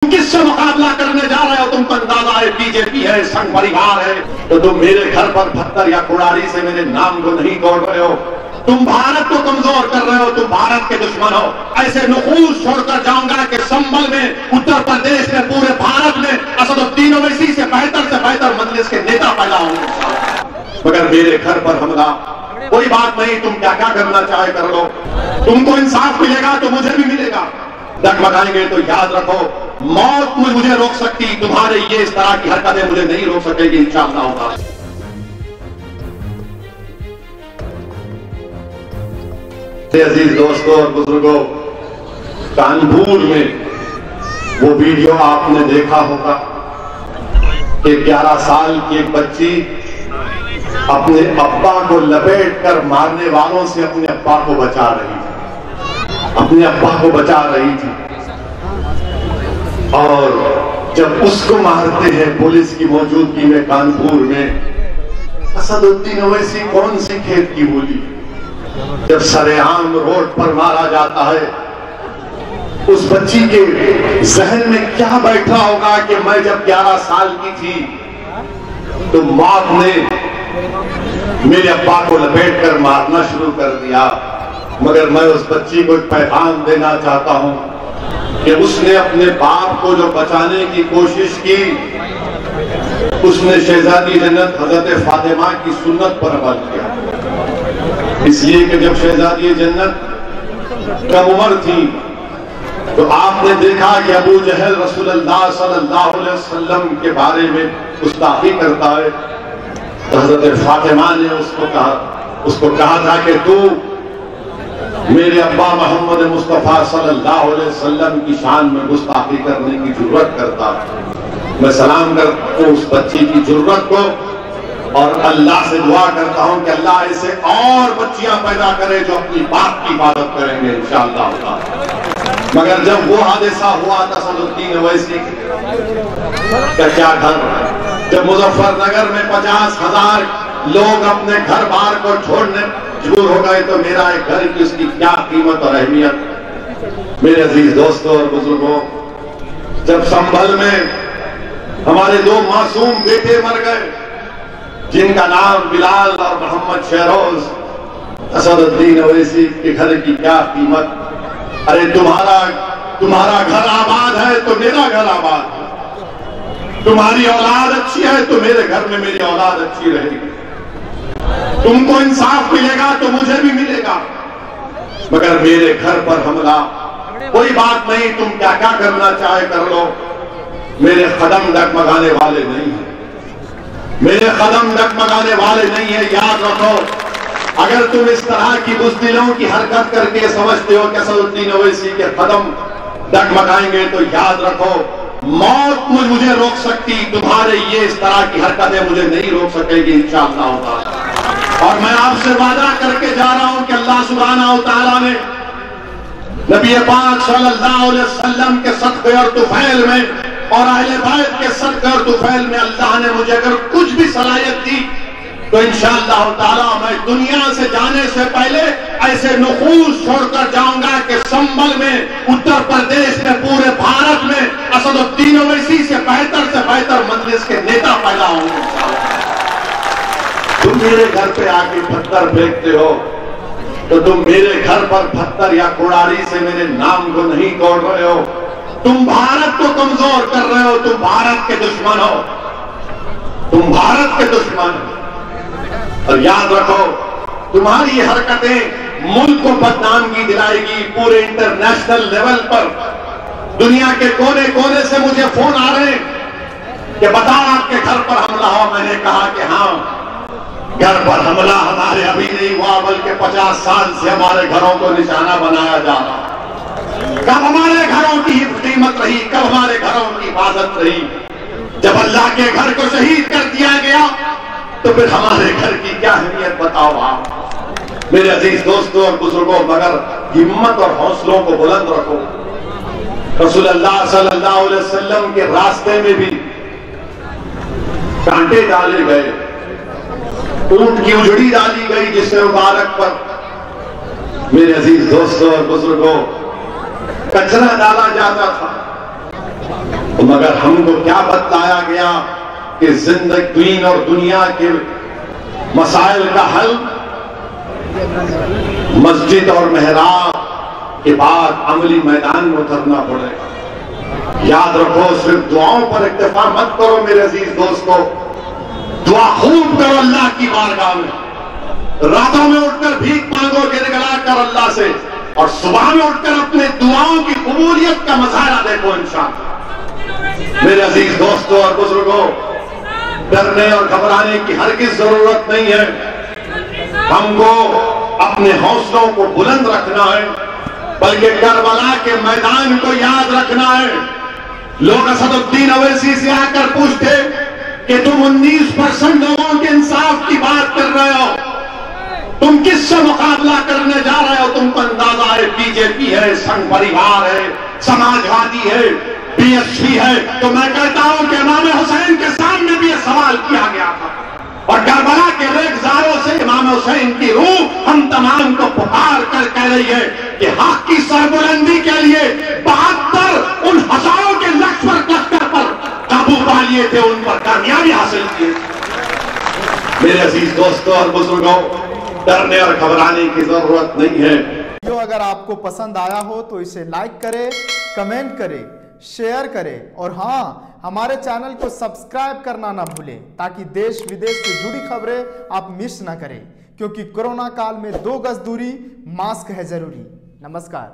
کس سے مقابلہ کرنے جا رہے ہو؟ تم کو اندازہ ہے بی جے پی ہے، سنگ پریوار ہے، تو تم میرے گھر پر پتھر یا کڑاڑی سے میرے نام کو نہیں توڑ رہے ہو. تم بھارت کو کمزور کر رہے ہو، تم بھارت کے دشمن ہو. ایسے نقوش چھوڑ کر جاؤں گا کہ سنبل میں، اتر پردیش میں، پورے بھارت میں اسد الدین اویسی سے بہتر مجلس کے نیتا پیدا ہوں گے. مگر میرے گھر پر حملہ کوئی بات نہیں، تم کیا کیا کرنا چاہے کر لو. تم کو انصاف ملے گا تو مجھے بھی ملے گا. ڈگمگائیں گے تو یاد رکھو موت مجھے روک سکتی، تمہارے یہ اس طرح کی حرکتیں مجھے نہیں روک سکے گی انشاءاللہ ہوگا. عزیز دوستوں اور بزرگوں، کانپور میں وہ ویڈیو آپ نے دیکھا ہوگا کہ 11 سال کی ایک بچی اپنے ابا کو لپیٹ کر مارنے والوں سے اپنے ابا کو بچا رہی تھی. اور جب اس کو مارتے ہیں پولیس کی موجودگی میں کانپور میں، اسد الدین اویسی کون سی کھیت کی بولی، جب سرعام روڈ پر مارا جاتا ہے، اس بچی کے ذہن میں کیا بیٹھا ہوگا کہ میں جب 11 سال کی تھی تو موت نے میرے ابا کو لپیٹ کر مارنا شروع کر دیا. مگر میں اس بچی کو ایک پیغام دینا چاہتا ہوں کہ اس نے اپنے باپ کو جو بچانے کی کوشش کی، اس نے شہزادی جنت حضرت فاطمہ کی سنت پر عمل کیا. اس لیے کہ جب شہزادی جنت کم عمر تھی تو آپ نے دیکھا کہ ابو جہل رسول اللہ صلی اللہ علیہ وسلم کے بارے میں گستاخی کرتا ہے. حضرت فاطمہ نے اس کو کہا تھا کہ تو میرے ابا محمد مصطفیٰ صلی اللہ علیہ وسلم کی شان میں گستاخی کرنے کی جرت کرتا. میں سلام کرتا ہوں اس بچی کی جرت کو اور اللہ سے دعا کرتا ہوں کہ اللہ اسے اور بچیاں پیدا کرے جو اپنی باپ کی حفاظت کریں گے انشاءاللہ. مگر جب وہ حادثہ ہوا تھا اسد الدین اویسی کا کیا گھر، جب مظفر نگر میں 50,000 لوگ اپنے گھر بار کو چھوڑنے مجبور ہو گئے تو میرا ایک گھر کی اس کی کیا قیمت اور اہمیت. میرے عزیز دوستوں اور بزرگوں، جب سنبھل میں ہمارے 2 معصوم بیٹے مر گئے جن کا نام بلال اور محمد شہروز، اسد الدین اویسی کے گھر کی کیا قیمت. ارے تمہارا گھر آباد ہے تو میرا گھر آباد ہے، تمہاری اولاد اچھی ہے تو میرے گھر میں میری اولاد اچھی رہے گی. تم کو انصاف ملے گا تو مجھے بھی ملے گا. مگر میرے گھر پر حملہ کوئی بات نہیں، تم کیا کیا کرنا چاہے کر لو. میرے قدم ڈگمگانے والے نہیں ہیں، میرے قدم ڈگمگانے والے نہیں ہیں. یاد رکھو اگر تم اس طرح کی بزدلوں کی حرکت کر کے سمجھتے ہو کہ اسد الدین اویسی کے قدم ڈگمگائیں گے تو یاد رکھو موت مجھے روک سکتی، تمہارے یہ اس طرح کی حرکتیں مجھے نہیں روک سکے گی انشاءاللہ ہوگا. اور میں آپ سے وعدہ کر کے جا رہا ہوں کہ اللہ سبحانہ وتعالیٰ نے نبی پاک صلی اللہ علیہ وسلم کے صدقے اور طفیل میں اور اہل بیت کے صدقے اور طفیل میں اللہ نے مجھے اگر کچھ بھی صلاحیت دی تو انشاءاللہ تعالیٰ میں دنیا سے جانے سے پہلے ایسے نقوش چھوڑ کر جاؤں گا کہ سنبل میں، اتر پردیش میں، پورے بھارت میں اسد الدین اویسی سے بہتر مجلس کے نیتا پیدا ہوں گے. تم میرے گھر پہ آ کے پتھر پھینکتے ہو تو تم میرے گھر پر پتھر یا کڑاڑی سے میرے نام کو نہیں توڑ رہے ہو. تم بھارت کو کمزور کر رہے ہو، تم بھارت کے دشمن ہو، تم بھارت کے دشمن ہو. اور یاد رکھو تمہاری یہ حرکتیں ملک کو بدنامگی دلائے گی. پورے انٹرنیشنل لیول پر دنیا کے کونے کونے سے مجھے فون آ رہے ہیں کہ بتا آپ کے گھر پر حملہ ہوا. میں نے کہا کہ ہاں گھر پر حملہ ہمارے ابھی نہیں ہوا بلکہ 50 سال سے ہمارے گھروں کو نشانہ بنایا جا رہا. کب ہمارے گھروں کی قیمت رہی، کب ہمارے گھروں کی حفاظت رہی. جب اللہ کے گھر کو شہید کر دیا گیا تو پھر ہمارے گھر کی کیا اہمیت بتاؤ آپ. میرے عزیز دوستوں اور بزرگوں، مگر ہمت اور حوصلوں کو بلند رکھو. رسول اللہ صلی اللہ علیہ وسلم کے راستے میں بھی کانٹے ڈالے گئے، اونٹ کی اجڑی ڈالی گئی جس سے مبارک پر میرے عزیز دوستوں اور بزرگوں کچرا ڈالا جاتا تھا. مگر ہم کو کیا بتلایا گیا کہ زندگی دین اور دنیا کے مسائل کا حل مسجد اور محراب کے بعد عملی میدان میں اترنا پڑے گا۔ یاد رکھو، صرف دعاؤں پر اکتفا مت کرو میرے عزیز دوستو، دعا خوب کرو اللہ کی بارگاہ میں، راتوں میں اٹھ کر بھیک مانگو گڑگڑا کر اللہ سے، اور صبح میں اٹھ کر اپنے دعاؤں کی قبولیت کا مظاہرہ دیکھو انشاءاللہ۔ میرے عزیز دوستو اور بزرگوں، ڈرنے اور گھبرانے کی ہرگز ضرورت نہیں ہے، ہم کو اپنے حوصلوں کو بلند رکھنا ہے، بلکہ کربلا کے میدان کو یاد رکھنا ہے۔ لوگ اسد الدین اویسی سے آ کر پوچھتے کہ تم 19% لوگوں کے انصاف کی بات کر رہے ہو، تم کس سے مقابلہ کرنے جا رہے ہو؟ تم کو اندازہ ہے بی جے پی ہے، سنگ پریوار ہے، سماجوادی ہے، بی ایس پی ہے۔ تو میں کہتا ہوں کہ امام حسین کے سامنے بھی یہ سوال کیا گیا تھا، اور کربلا کے ریگزاروں سے امام حسین کی روح ہم تمام کو پکار کر کہہ رہی ہے کہ حق کی سربلندی کے لیے 72 ان ہزاروں کے لشکر پر قابو پا لیے تھے، ان پر کامیابی حاصل کی۔ میرے عزیز دوستوں اور بزرگوں، ڈرنے اور گھبرانے کی ضرورت نہیں ہے۔ ویڈیو اگر آپ کو پسند آیا ہو تو اسے لائک کریں، کمنٹ کریں، شیئر کریں، اور ہاں، ہمارے چینل کو سبسکرائب کرنا نہ بھولیں تاکہ دیش ودیش سے جڑی خبریں آپ مس نہ کریں، کیونکہ کورونا کال میں 2 گز دوری، ماسک ہے ضروری۔ نمسکار۔